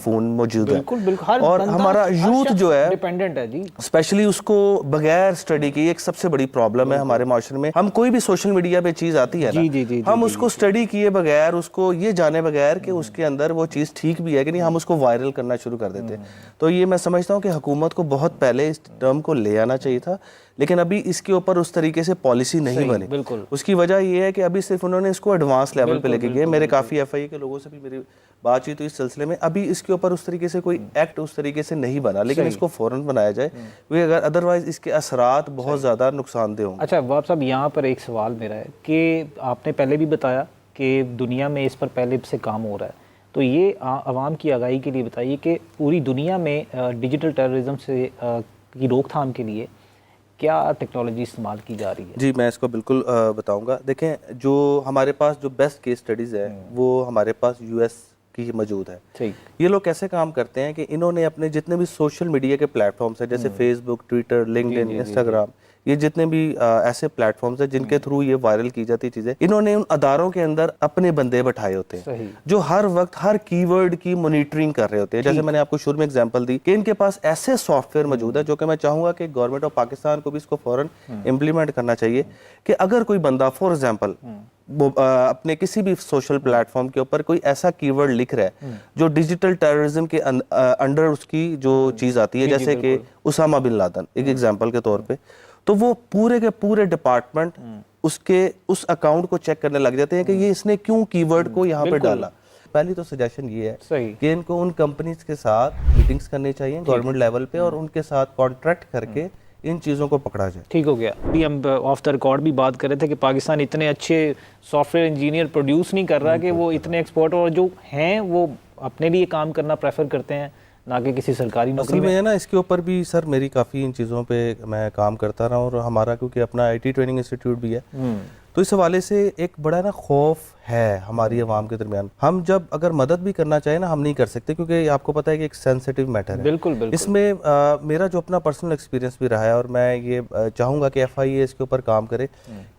Phone موجود ہے, اور ہمارا یوتھ جو ہے ڈیپینڈنٹ ہے جی, اسپیشلی اس کو بغیر اسٹڈی کی, ایک سب سے بڑی پرابلم ہے ہمارے معاشرے میں. ہم کوئی بھی سوشل میڈیا پہ چیز آتی ہے نا, ہم اس کو اسٹڈی کیے بغیر, اس کو یہ جانے بغیر کہ اس کے اندر وہ چیز ٹھیک بھی ہے کہ نہیں, ہم اس کو وائرل کرنا شروع کر دیتے ہیں. تو یہ میں سمجھتا ہوں کہ حکومت کو بہت پہلے اس ٹرم کو لے آنا چاہیے تھا, لیکن ابھی اس کے اوپر اس طریقے سے پالیسی نہیں بنی. اس کی وجہ یہ ہے کہ ابھی صرف انہوں نے اس کو ایڈوانس لیول پہ لے کے گئے. میرے کافی ایف آئی اے کے لوگوں سے بھی میری بات چیت ہوئی اس سلسلے میں, ابھی اس کے اوپر اس طریقے سے کوئی ایکٹ اس طریقے سے نہیں بنا, لیکن اس کو فوراً بنایا جائے, اگر ادروائز اس کے اثرات بہت زیادہ نقصان دہ ہوں گے. اچھا وہاب صاحب, یہاں پر ایک سوال میرا ہے کہ آپ نے پہلے بھی بتایا کہ دنیا میں اس پر پہلے سے کام ہو رہا ہے, تو یہ عوام کی آگاہی کے لیے بتائیے کہ پوری دنیا میں ڈیجیٹل ٹیررزم سے کی روک تھام کے لیے کیا ٹیکنالوجی استعمال کی جا رہی ہے؟ جی میں اس کو بالکل بتاؤں گا. دیکھیں جو ہمارے پاس جو بیسٹ کیس اسٹڈیز ہے وہ ہمارے پاس یو ایس کی موجود ہے. یہ لوگ کیسے کام کرتے ہیں کہ انہوں نے اپنے جتنے بھی سوشل میڈیا کے پلیٹ فارمز ہیں, جیسے فیس بک, ٹویٹر, لنکڈ ان, انسٹاگرام, یہ جتنے بھی ایسے پلیٹ فارمز ہیں جن کے تھرو یہ وائرل کی جاتی چیزیں, انہوں نے ان اداروں کے اندر اپنے بندے بٹھائے ہوتے ہیں جو ہر وقت ہر کی ورڈ کی مانیٹرنگ کر رہے ہوتے ہیں. جیسے میں نے آپ کو شروع میں ایگزامپل دی کہ ان کے پاس ایسے سافٹ ویئر موجود ہے جو کہ میں چاہوں گا کہ گورنمنٹ آف پاکستان کو بھی اس کو فوراً امپلیمنٹ کرنا چاہیے, کہ اگر کوئی بندہ فار ایگزامپل اپنے کسی بھی سوشل پلیٹ فارم کے اوپر کوئی ایسا کی ورڈ لکھ رہا ہے جو ڈیجیٹل ٹیررزم کے انڈر اس کی جو چیز آتی ہے, جیسے کہ اسامہ بن لادن ایک ایگزامپل کے طور پہ, تو وہ پورے کے پورے ڈپارٹمنٹ اس اکاؤنٹ کو چیک کرنے لگ جاتے ہیں کہ یہ اس نے کیوں کی ورڈ کو یہاں پہ ڈالا. پہلی تو سجیشن یہ ہے کہ ان کو ان کمپنیز کے ساتھ میٹنگز کرنی چاہیے گورنمنٹ لیول پہ, اور ان کے ساتھ کانٹریکٹ کر کے ان چیزوں کو پکڑا جائے. ٹھیک ہو گیا. ابھی ہم آف دا ریکارڈ بھی بات کر رہے تھے کہ پاکستان اتنے اچھے سافٹ ویئر انجینئر پروڈیوس نہیں کر رہا کہ وہ اتنے ایکسپورٹ, اور جو ہیں وہ اپنے لیے کام کرنا پریفر کرتے ہیں نہ کہ کسی سرکاری نوکری میں. نا اس کے اوپر بھی سر میری کافی ان چیزوں پہ میں کام کرتا رہا ہوں, اور ہمارا کیونکہ اپنا آئی ٹی ٹریننگ انسٹیٹیوٹ بھی ہے, تو اس حوالے سے ایک بڑا نا خوف ہے ہماری عوام کے درمیان. ہم جب اگر مدد بھی کرنا چاہیں نا, ہم نہیں کر سکتے, کیونکہ آپ کو پتہ ہے کہ ایک سینسیٹیو میٹر ہے. بالکل. اس میں میرا جو اپنا پرسنل ایکسپیرینس بھی رہا ہے, اور میں یہ چاہوں گا کہ ایف آئی اے اس کے اوپر کام کرے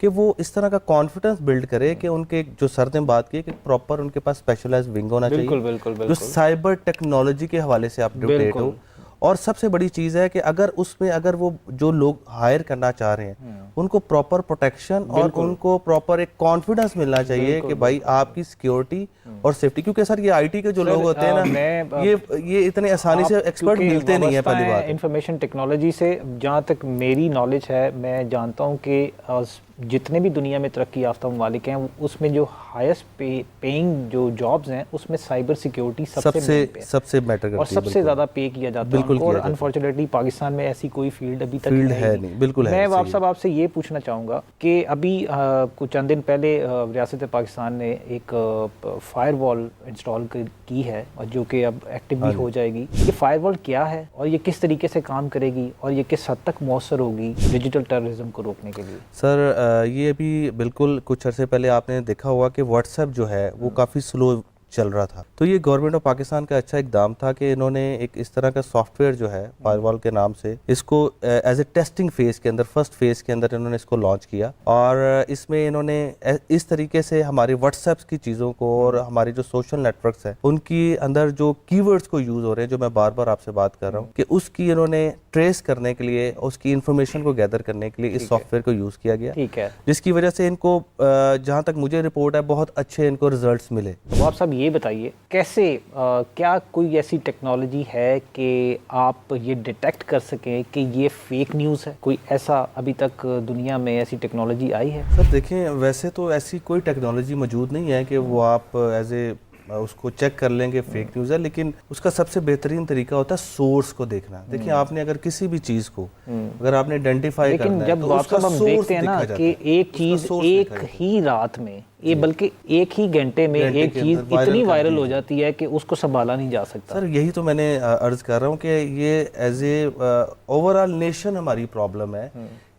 کہ وہ اس طرح کا کانفیڈنس بلڈ کرے کہ ان کے جو سر نے بات کی کہ پراپر ان کے پاس اسپیشلائز ونگ ہونا چاہیے جو سائبر ٹیکنالوجی کے حوالے سے اپ ٹو ڈیٹ ہو. اور سب سے بڑی چیز ہے کہ اگر وہ جو لوگ ہائر کرنا چاہ رہے ہیں ان کو پراپر پروٹیکشن اور ان کو پراپر ایک کانفیڈنس ملنا چاہیے کہ بھائی آپ کی سیکیورٹی اور سیفٹی, کیونکہ سر یہ آئی ٹی کے جو لوگ ہوتے ہیں نا, یہ اتنے آسانی سے ایکسپرٹ ملتے نہیں ہیں. پہلی بات انفارمیشن ٹیکنالوجی سے جہاں تک میری نالج ہے, میں جانتا ہوں کہ جتنے بھی دنیا میں ترقی یافتہ ممالک ہیں اس میں جو ہائیسٹ پیئنگ جو جابز ہیں اس میں سائبر سیکیورٹی سب سے میٹر کرتی ہے, اور سب سے زیادہ پے کیا جاتا ہے. اور انفارچونیٹلی پاکستان میں ایسی کوئی فیلڈ ابھی تک ہے نہیں. بالکل. میں وہاب صاحب آپ سے یہ پوچھنا چاہوں گا کہ ابھی کچھ چند دن پہلے ریاست پاکستان نے ایک فائر وال انسٹال کی ہے, اور جو کہ اب ایکٹیو بھی ہو جائے گی. یہ فائر وال کیا ہے اور یہ کس طریقے سے کام کرے گی, اور یہ کس حد تک مؤثر ہوگی ڈیجیٹل ٹیررزم کو روکنے کے لیے؟ سر یہ ابھی بالکل کچھ عرصے پہلے آپ نے دیکھا ہوگا کہ واٹس ایپ جو ہے وہ کافی سلو چل رہا تھا, تو یہ گورنمنٹ آف پاکستان کا اچھا اقدام تھا کہ انہوں نے ایک اس طرح کا سافٹ ویئر جو ہے فائر وال کے نام سے, اس کو ایز اے ٹیسٹنگ فیز کے اندر, فرسٹ فیز کے اندر انہوں نے اس کو لانچ کیا, اور اس میں انہوں نے اس طریقے سے ہمارے واٹس ایپس کی چیزوں کو اور ہماری جو سوشل نیٹ ورکس ہیں ان کی اندر جو کی ورڈز کو یوز ہو رہے ہیں, جو میں بار بار آپ سے بات کر رہا ہوں, کہ اس کی انہوں نے ٹریس کرنے کے لیے, اس کی انفارمیشن کو گیدر کرنے کے لیے اس سافٹ ویئر کو یوز کیا گیا, جس کی وجہ سے ان کو جہاں تک مجھے رپورٹ ہے بہت اچھے ان کو ریزلٹس ملے. تو آپ صاحب یہ بتائیے کیسے, کیا کوئی ایسی ٹیکنالوجی ہے کہ آپ یہ ڈیٹیکٹ کر سکیں کہ یہ فیک نیوز ہے؟ کوئی ایسا ابھی تک دنیا میں ایسی ٹیکنالوجی آئی ہے؟ سر دیکھیں, ویسے تو ایسی کوئی ٹیکنالوجی موجود نہیں ہے کہ وہ آپ ایز اے اس کو چیک کر لیں کہ فیک نیوز ہے, لیکن اس کا سب سے بہترین طریقہ ہوتا ہے سورس کو دیکھنا. دیکھیں آپ نے اگر کسی بھی چیز کو اگر آپ نے آئیڈینٹیفائی کرنا ہے تو اس کا سورس دیکھا جاتا ہے. لیکن جب کہ ایک چیز ایک ہی رات میں, یہ بلکہ ایک ہی گھنٹے میں ایک چیز اتنی وائرل ہو جاتی ہے کہ اس کو سنبھالا نہیں جا سکتا. سر یہی تو میں نے عرض کر رہا ہوں کہ یہ as a over all nation ہماری پرابلم ہے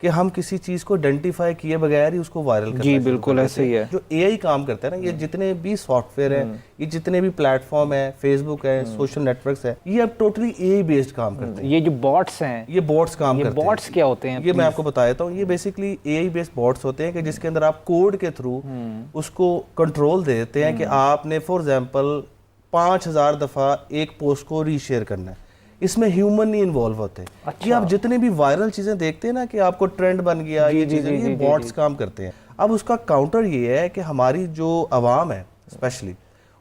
کہ ہم کسی چیز کو آئیڈینٹیفائی کیے بغیر ہی اس کو وائرل کرنا جی بالکل ایسے ہی ہے. جو اے آئی کام کرتا ہے نا, یہ جتنے بھی سافٹ ویئر ہیں, یہ جتنے بھی پلیٹ فارم ہیں, فیس بک ہے, سوشل نیٹ ورکس ہے, یہ اب ٹوٹلی اے آئی بیسڈ کام کرتے ہیں. یہ جو باٹس ہیں, یہ باٹس کام کرتے ہیں. باٹس کیا ہوتے ہیں یہ میں آپ کو بتا دیتا ہوں. یہ basically a I based bots ہوتے ہیں کہ جس کے اندر آپ کوڈ کے تھرو اس کو کنٹرول دے دیتے ہیں کہ آپ نے فار ایگزامپل 5000 دفعہ ایک پوسٹ کو ری شیئر کرنا ہے. اس میں ہیومن نہیں انوالو ہوتے. یہ آپ جتنے بھی وائرل چیزیں دیکھتے ہیں نا کہ آپ کو ٹرینڈ بن گیا, یہ چیزیں, یہ باٹس کام کرتے ہیں. اب اس کا کاؤنٹر یہ ہے کہ ہماری جو عوام ہے اسپیشلی,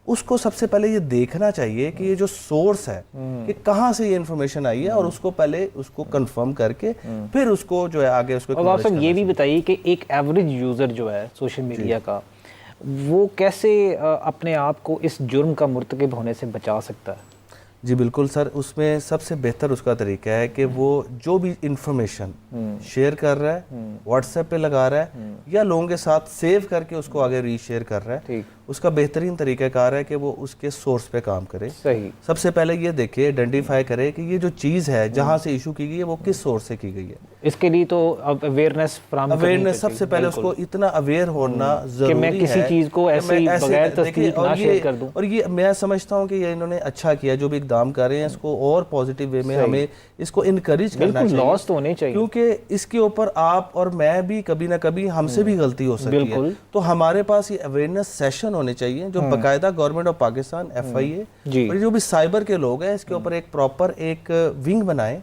اس کو سب سے پہلے یہ دیکھنا چاہیے کہ یہ جو سورس ہے کہ کہاں سے یہ انفارمیشن آئی ہے, اور اس کو پہلے اس کو کنفرم کر کے پھر اس کو جو ہے آگے اس کو. اور آپ صاحب یہ بھی بتائیے کہ ایک ایوریج یوزر جو ہے سوشل میڈیا کا, وہ کیسے اپنے آپ کو اس جرم کا مرتکب ہونے سے بچا سکتا ہے؟ جی بالکل سر, اس میں سب سے بہتر اس کا طریقہ ہے کہ وہ جو بھی انفارمیشن شیئر کر رہا ہے, واٹس ایپ پہ لگا رہا ہے یا لوگوں کے ساتھ سیو کر کے اس کو آگے ری شیئر کر رہا ہے, اس کا بہترین طریقہ کار ہے کہ وہ اس کے سورس پہ کام کرے. صحیح. سب سے پہلے یہ دیکھے, آئیڈینٹیفائی کرے کہ یہ جو چیز ہے جہاں سے ایشو کی گئی ہے وہ کس سورس سے کی گئی ہے. اس کے لیے تو اویئرنیس فراہم کرنی چاہیے. سب سے پہلے اس کو اتنا اویئر ہونا ضروری ہے کہ میں کسی چیز کو ایسے بغیر تصدیق نہ شیئر کر دوں. اور یہ میں سمجھتا ہوں کہ یہ انہوں نے اچھا کیا جو بھی اقدام کر رہے ہیں, اس کو اور پازیٹیو وے میں ہمیں اس کو انکریج کرنا چاہیے. لاس تو ہونے چاہیے, کیونکہ اس کے اوپر آپ اور میں بھی کبھی نہ کبھی ہم سے بھی غلطی ہو سکتی ہے. تو ہمارے پاس یہ اویئرنیس سیشن ہونے چاہیے جو باقاعدہ گورنمنٹ آف پاکستان FIA اور جو بھی سائبر کے لوگ ہیں اس کے اوپر ایک پراپر ایک ونگ بنائے,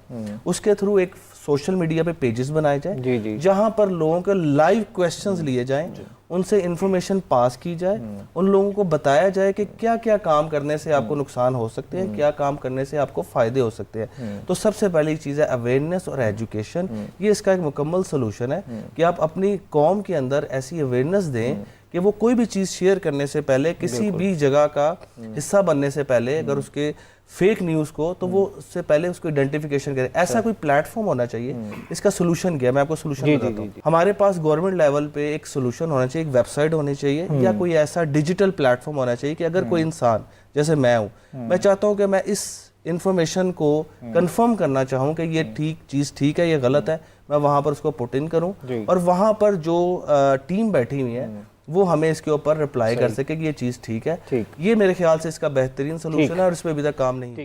اس کے تھرو ایک سوشل میڈیا پہ پیجز بنائے جائیں جہاں پر لوگوں کے لائیو کویسچنز لیے جائیں, ان سے انفارمیشن پاس کی جائے, ان لوگوں کو بتایا جائے کہ کیا کیا کام کرنے سے آپ کو نقصان ہو سکتے ہیں, کیا کام کرنے سے آپ کو فائدے ہو سکتے ہیں. تو سب سے پہلی چیز ہے اویئرنیس اور ایجوکیشن. یہ اس کا ایک مکمل سلوشن ہے کہ آپ اپنی قوم کے اندر ایسی اویئرنیس دیں کہ وہ کوئی بھی چیز شیئر کرنے سے پہلے, کسی بھی جگہ کا حصہ بننے سے پہلے, اگر اس کے فیک نیوز کو, تو وہ اس سے پہلے اس کو آئیڈینٹیفیکیشن کرے. ایسا کوئی پلیٹ فارم ہونا چاہیے. اس کا سولوشن کیا ہے, میں آپ کو سولوشن بتاتا ہوں. ہمارے پاس گورنمنٹ لیول پہ ایک سولوشن ہونا چاہیے, ایک ویب سائٹ ہونی چاہیے یا کوئی ایسا ڈیجیٹل پلیٹ فارم ہونا چاہیے کہ اگر کوئی انسان جیسے میں ہوں, میں چاہتا ہوں کہ میں اس انفارمیشن کو کنفرم کرنا چاہوں کہ یہ چیز ٹھیک ہے, یہ غلط ہے, میں وہاں پر اس کو پٹ ان کروں, اور وہاں پر جو ٹیم بیٹھی ہوئی ہے وہ ہمیں اس کے اوپر رپلائی کر سکے کہ یہ چیز ٹھیک ہے. یہ میرے خیال سے اس کا بہترین سلوشن ہے, اور اس پہ ابھی تک کام نہیں ہے.